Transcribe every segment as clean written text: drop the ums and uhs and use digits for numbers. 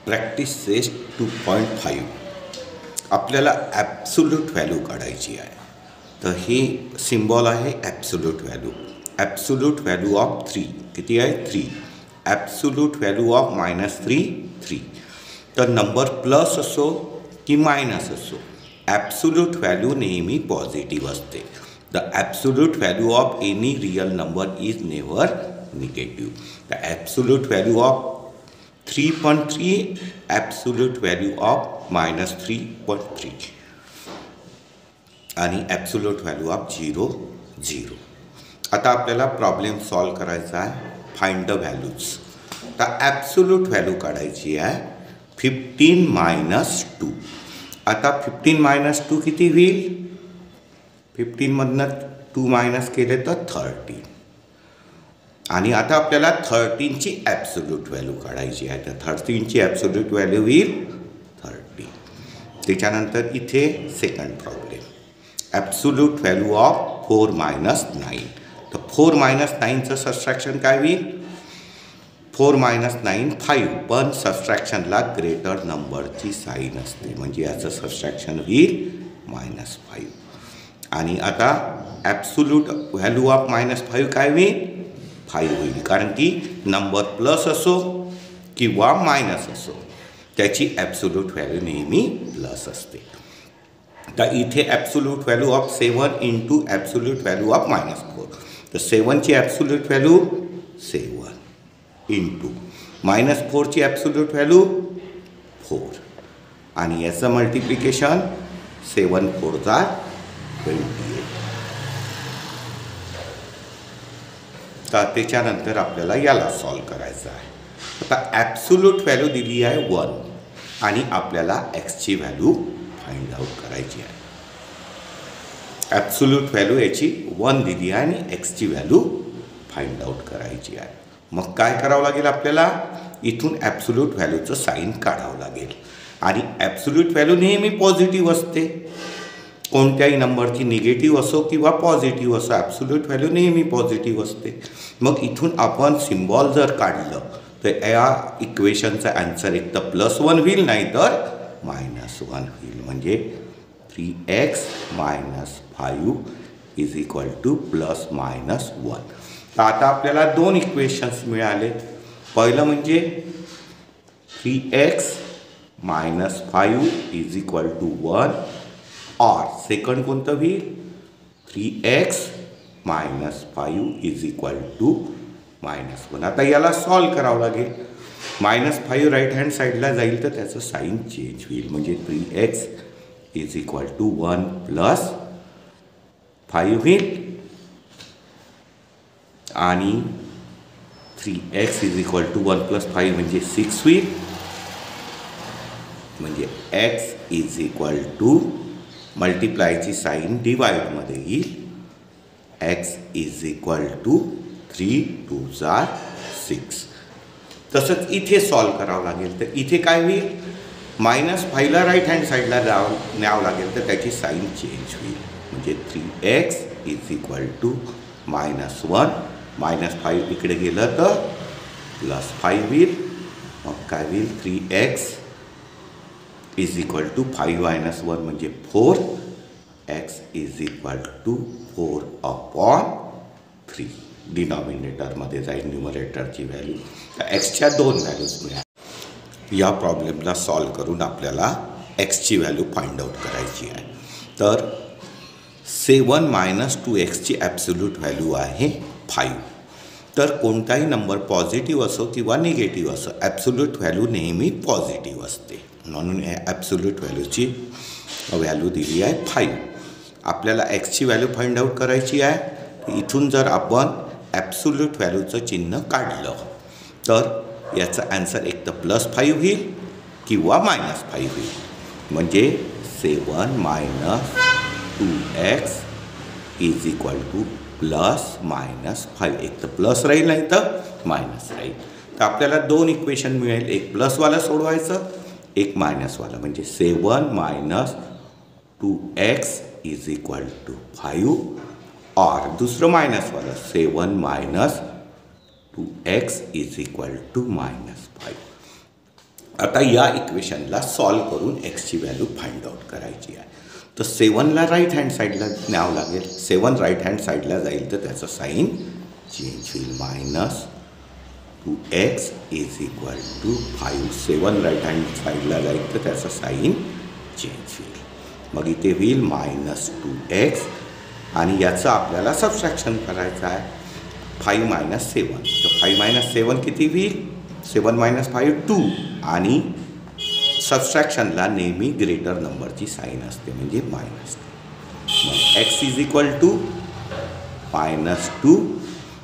Practice cess 2.5 आपल्याला absolute value काढायची आहे. तर हे सिम्बॉल आहे absolute value. Absolute value of 3 किती आहे 3. Absolute value of -3 3. तर नंबर प्लस असो की मायनस असो ॲब्सोल्यूट व्हॅल्यू नेहमी पॉझिटिव्ह असते. The absolute value of any real number is never negative. The absolute value of 3.3 absolute value of -3.3 आणि absolute value of 0 0. आता आपल्याला प्रॉब्लेम सॉल्व करायचा आहे. Find the values. तर ॲब्सोल्यूट व्हॅल्यू काढायची आहे 15 - 2. आता 15 - 2 किती होईल. 15मधनं 2 मायनस केले तर 13. आणि आता आपल्याला 13ची ॲब्सोल्यूट व्हॅल्यू काढायची आहे. तर 13ची ॲब्सोल्यूट व्हॅल्यू होईल 30. त्याच्यानंतर इथे second problem absolute value of 4 - 9. तर 4 - 9चं सबट्रॅक्शन काय होईल. 4 - 9 5. पण सबट्रॅक्शनला ग्रेटर नंबरची साईन असते म्हणजे याचं सबट्रॅक्शन होईल -5. आणि आता ॲब्सोल्यूट व्हॅल्यू ऑफ -5 काय होईल 5 होईल. कारण की नंबर प्लस असो किंवा मायनस असो त्याची ॲब्सोल्यूट व्हॅल्यू नेहमी प्लस असते. तर इथे absolute value of 7 into absolute value of -4. तर 7ची ॲब्सोल्यूट व्हॅल्यू 7 इंटू -4ची ॲब्सोल्यूट व्हॅल्यू 4 आणि याचं मल्टिप्लिकेशन 7 4 28. तर त्याच्यानंतर आपल्याला याला सॉल्व करायचं आहे. आता ॲब्सोल्यूट व्हॅल्यू दिली आहे 1 आणि आपल्याला एक्सची व्हॅल्यू फाइंड आउट करायची आहे. ॲब्सोल्यूट व्हॅल्यू याची 1 दिली आहे आणि एक्सची व्हॅल्यू फाइंड आउट करायची आहे. मग काय करावं लागेल आपल्याला इथून ॲब्सोल्यूट व्हॅल्यूचं साईन काढावं लागेल. आणि ॲब्सोल्यूट व्हॅल्यू नेहमी पॉझिटिव्ह असते. कोणत्याही नंबरची निगेटिव्ह असो किंवा पॉझिटिव्ह असो ॲब्सोल्यूट व्हॅल्यू नेहमी पॉझिटिव्ह असते. मग इथून आपण सिम्बॉल जर काढलं तर या इक्वेशनचा ॲन्सर एक तर +1 होईल नाही तर -1 होईल. म्हणजे 3x - 5 इज इक्वल टू +-1. तर आता आपल्याला 2 इक्वेशन्स मिळाले. पहिलं म्हणजे 3x - 5 इज इक्वल टू 1 और सेकंड कोणतं होईल 3x - 5 इज इक्वल टू -1. आता याला सॉल्व करावं लागेल. -5 राईट हँड साईडला जाईल तर त्याचं साईन चेंज होईल. म्हणजे 3x इज इक्वल टू 1 + 5 होईल आणि 3x इज इक्वल टू 1 + 5 म्हणजे 6 होईल. म्हणजे x इज इक्वल टू मल्टिप्लायची साईन डिवाइडमध्ये येईल. x is equal to 3 2 6. तसंच इथे सॉल्व करावं लागेल. तर इथे काय होईल -5ला राईट हँड साईडला न्यावं लागेल तर त्याची साईन चेंज होईल. म्हणजे 3x इज इक्वल टू -1 -5 इकडे गेलं तर +5 होईल. मग काय होईल 3x इज इक्वल टू 5 - 1 म्हणजे 4. x is equal to 4/3. डिनॉमिनेटरमध्ये जाईल न्यूमरेटरची व्हॅल्यू. तर एक्सच्या 2 व्हॅल्यूज मिळाल्या. या प्रॉब्लेमला सॉल्व करून आपल्याला एक्सची व्हॅल्यू फाइंड आउट करायची आहे. तर 7 - 2x ॲब्सोल्यूट व्हॅल्यू आहे 5. तर कोणताही नंबर पॉझिटिव्ह असो किंवा निगेटिव्ह असो ॲब्सोल्यूट व्हॅल्यू नेहमी पॉझिटिव्ह असते. म्हणून या ॲब्सोल्यूट व्हॅल्यूची व्हॅल्यू दिली आहे 5. आपल्याला एक्सची व्हॅल्यू फाइंड आउट करायची आहे. इथून जर आपण ॲब्सोल्यूट व्हॅल्यूचं चिन्ह काढलं तर याचा ॲन्सर एक तर +5 होईल किंवा -5 होईल. म्हणजे 7 - 2x इज इक्वल टू +-5. एक तर प्लस राहील नाही तर मायनस राहील. तर आपल्याला 2 इक्वेशन मिळेल. एक प्लसवाला सोडवायचं एक मायनसवाला. म्हणजे 7 - 2x इज इक्वल टू 5 और दूसरं मायनसवालं 7 - 2x इज इक्वल टू -5. आता या इक्वेशनला सॉल्व करून एक्सची व्हॅल्यू फाइंड आउट करायची आहे. तर 7ला राईट हँड साईडला न्यावं लागेल. 7 राईट हँड साईडला जाईल तर त्याचं साईन चेंज होईल. -2x is equal to 5. 7 right hand साईडला जाईल तर त्याचं साईन चेंज होईल. मग इथे होईल -2x आणि याचं आपल्याला सबस्ट्रॅक्शन करायचं आहे. 5 - 7 तर 5 - 7 किती होईल? 7 - 5 2 आणि सबस्ट्रॅक्शनला नेहमी ग्रेटर नंबरची साईन असते म्हणजे मायनस. मग x इज इक्वल टू -2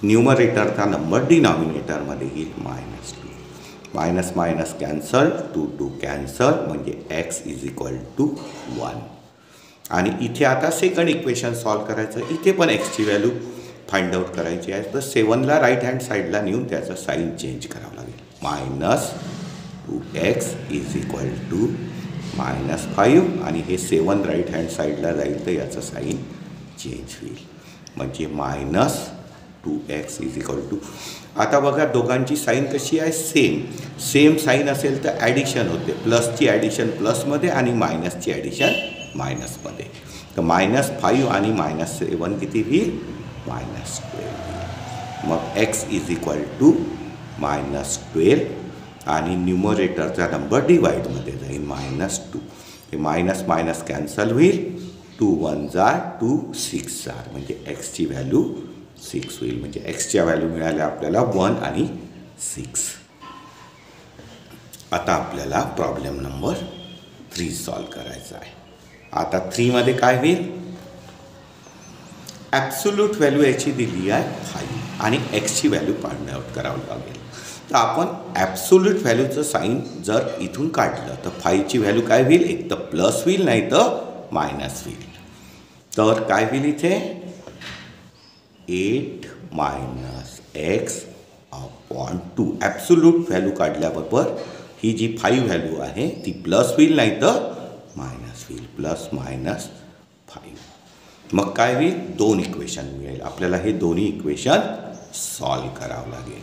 न्यूमरेटरचा नंबर डिनॉमिनेटरमध्ये येईल -2. मायनस मायनस कॅन्सल 2 2 कॅन्सल म्हणजे x इज इक्वल टू 1. आणि इथे आता सेकंड इक्वेशन सॉल्व करायचं. इथे पण एक्सची व्हॅल्यू फाइंड आउट करायची आहे. तर 7ला राईट हँड साईडला नेऊन त्याचं साईन चेंज करावं लागेल. -2x इज इक्वल टू -5 आणि हे 7 राईट हँड साईडला जाईल तर याचं साईन चेंज होईल म्हणजे -2x इज इक्वल टू. आता बघा दोघांची साईन कशी आहे? सेम साईन असेल तर ॲडिशन होते. प्लसची ॲडिशन प्लसमध्ये आणि मायनसची ॲडिशन मायनसमध्ये. तर -5 आणि -7 किती होईल? -12. मग x इज इक्वल टू -12 आणि न्यूमरेटरचा नंबर डिवाईडमध्ये जाईल -2. हे मायनस मायनस कॅन्सल होईल. 2 1 जार 2 6 जार म्हणजे एक्सची व्हॅल्यू 6 होईल. म्हणजे एक्सच्या व्हॅल्यू मिळाल्या आपल्याला 1 आणि 6. आता आपल्याला प्रॉब्लेम नंबर 3 सॉल्व करायचा आहे. आता 3मध्ये काय होईल? ॲब्सोल्यूट व्हॅल्यू याची दिली आहे 5 आणि एक्सची व्हॅल्यू फाइंड आउट करावं लागेल. तर आपण ॲब्सोल्यूट व्हॅल्यूचं साईन जर इथून काढलं तर 5ची व्हॅल्यू काय होईल? एक तर प्लस होईल नाही तर मायनस होईल. तर काय होईल इथे? 8 - x अपॉन 2. ॲब्सोल्यूट व्हॅल्यू काढल्याबरोबर ही जी 5 व्हॅल्यू आहे ती प्लस होईल नाही तर मायनस होईल. +-5. मग काय होईल? 2 इक्वेशन मिळेल आपल्याला. हे दोन्ही इक्वेशन सॉल्व करावं लागेल.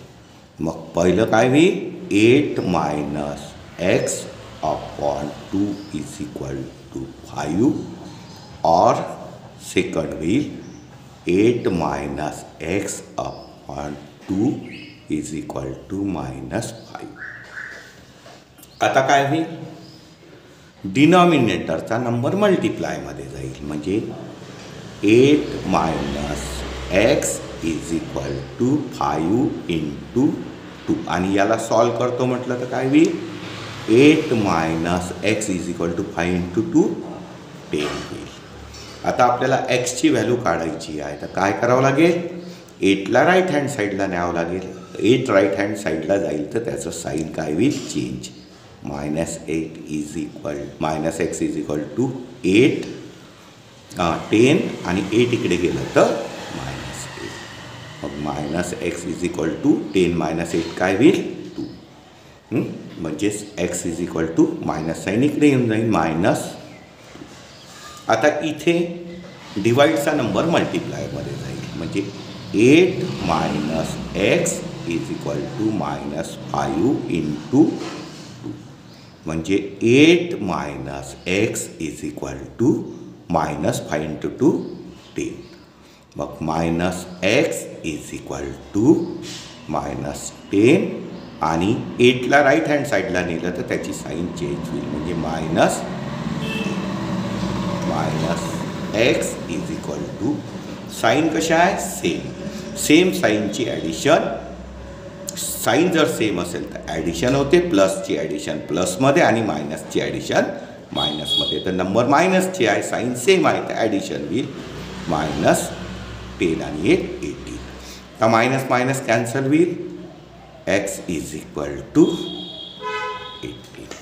मग पहिलं काय होईल? 8 - x upon 2 is equal to 5 और सेकंड होईल 8 - x upon 2 is equal to -5. आता काय होईल? डिनॉमिनेटरचा नंबर मल्टिप्लायमध्ये जाईल म्हणजे 8 - x इज इक्वल टू 5 × 2 आणि याला सॉल्व करतो म्हटलं तर काय होईल? 8 - x इज इक्वल टू 5 × 2 10 होईल. आता आपल्याला एक्सची व्हॅल्यू काढायची आहे तर काय करावं लागेल? 8ला राईट हँड साईडला न्यावं लागेल. 8 राईट हँड साईडला जाईल तर त्याचं साईन काय होईल? Change. -8 is equal -x is equal to 8 10 आणि 8 इकडे गेलं तर -8. मग -x इज इक्वल टू 10 - 8 काय होईल? 2. म्हणजेच x is equal to minus sign इकडे येऊन जाईल -. आता इथे डिवाईडचा नंबर मल्टिप्लायरमध्ये जाईल म्हणजे 8 - x इज इक्वल टू -5 × 2 म्हणजे 8 - x इज इक्वल टू -5 × 2 10. मग -x इज इक्वल टू -10 आणि 8ला राईट हँड साईडला नेलं तर त्याची साईन चेंज होईल म्हणजे -x is equal to sign कशा आहे? सेम साईनची ॲडिशन. साईन जर सेम असेल तर ॲडिशन होते. प्लसची ॲडिशन प्लसमध्ये आणि मायनसची ॲडिशन मायनसमध्ये. तर नंबर मायनसची आहे, साईन सेम आहे तर ॲडिशन होईल -10 आणि 8 18. तर मायनस मायनस कॅन्सल होईल. x is equal to 18.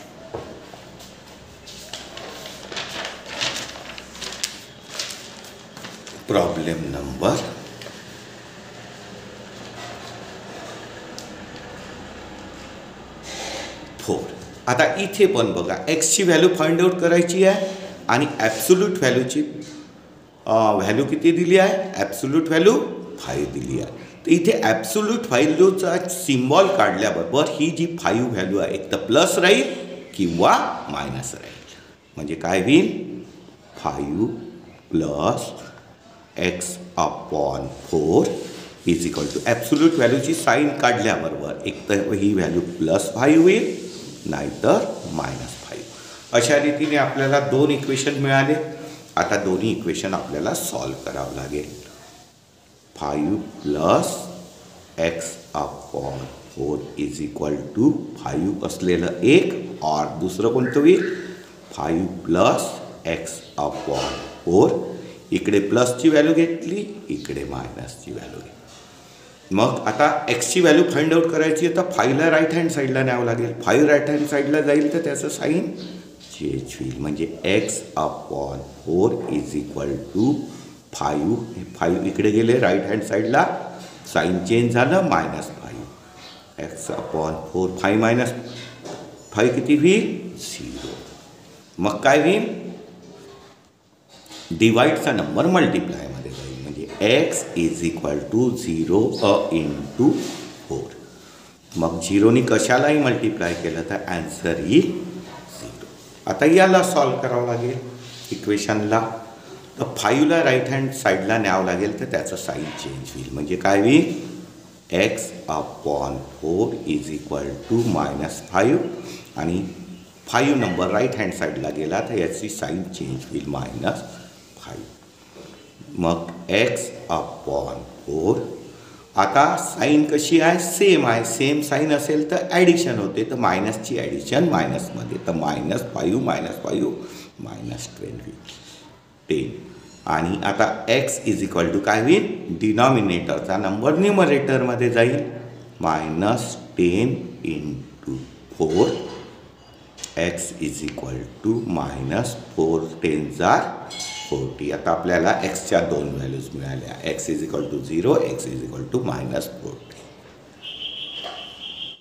Problem number 4. आता इथे पण बघा एक्सची व्हॅल्यू फाइंड आउट करायची आहे आणि ॲब्सोल्यूट व्हॅल्यूची व्हॅल्यू किती दिली आहे? ॲब्सोल्यूट व्हॅल्यू 5 दिली आहे. तर इथे ॲब्सोल्यूट व्हॅल्यूचा सिम्बॉल काढल्याबरोबर ही जी 5 व्हॅल्यू आहे एक तर प्लस राहील किंवा मायनस राहील. म्हणजे काय होईल 5 plus x/4 is equal to absolute व्हॅल्यूची साईन काढल्याबरोबर एक तर ही व्हॅल्यू +5 होईल नाहीतर -5. अशा रीतीने आपल्याला 2 इक्वेशन मिळाले. आता दोन्ही इक्वेशन आपल्याला सॉल्व करावं लागेल. 5 plus x/4 is equal to 5 असलेलं एक और दुसरं कोणतं होईल 5 प्लस x/4. इकडे प्लसची व्हॅल्यू घेतली, इकडे मायनसची व्हॅल्यू घेतली. मग आता एक्सची व्हॅल्यू फाइंड आउट करायची आहे तर 5ला राईट हँड साईडला न्यावं लागेल. 5 राईट हँड साईडला जाईल तर त्याचं साईन चेंज होईल. म्हणजे x/4 इज इक्वल टू 5 इकडे गेले राईट हँड साईडला, साईन चेंज झालं -5. x/4 5 मायनस 5 किती होईल 0. मग काय होईल डिवाइडचा नंबर मल्टिप्लायमध्ये जाईल. म्हणजे x is equal to 0 into 4. मग 0नी कशालाही मल्टिप्लाय केलं तर ॲन्सर येईल 0. आता याला सॉल्व करावं लागेल इक्वेशनला. तर 5ला राईट हँड साईडला न्यावं लागेल तर त्याचं साईन चेंज होईल. म्हणजे काय होईल x/4 इज इक्वल टू -5 आणि 5 नंबर राईट हँड साईडला गेला तर याची साईन चेंज होईल -5. मग x/4 आता साईन कशी आहे सेम आहे. सेम साईन असेल तर ॲडिशन होते तर मायनसची ॲडिशन मायनसमध्ये तर -5 -5 -12 10. आणि आता x इज इक्वल टू काय होईल डिनॉमिनेटरचा नंबर न्यूमरेटरमध्ये जाईल -10 into 4. x is equal to -4 10 40. आता आपल्याला एक्सच्या 2 व्हॅल्यूज मिळाल्या. x is equal to 0, x is equal to -40.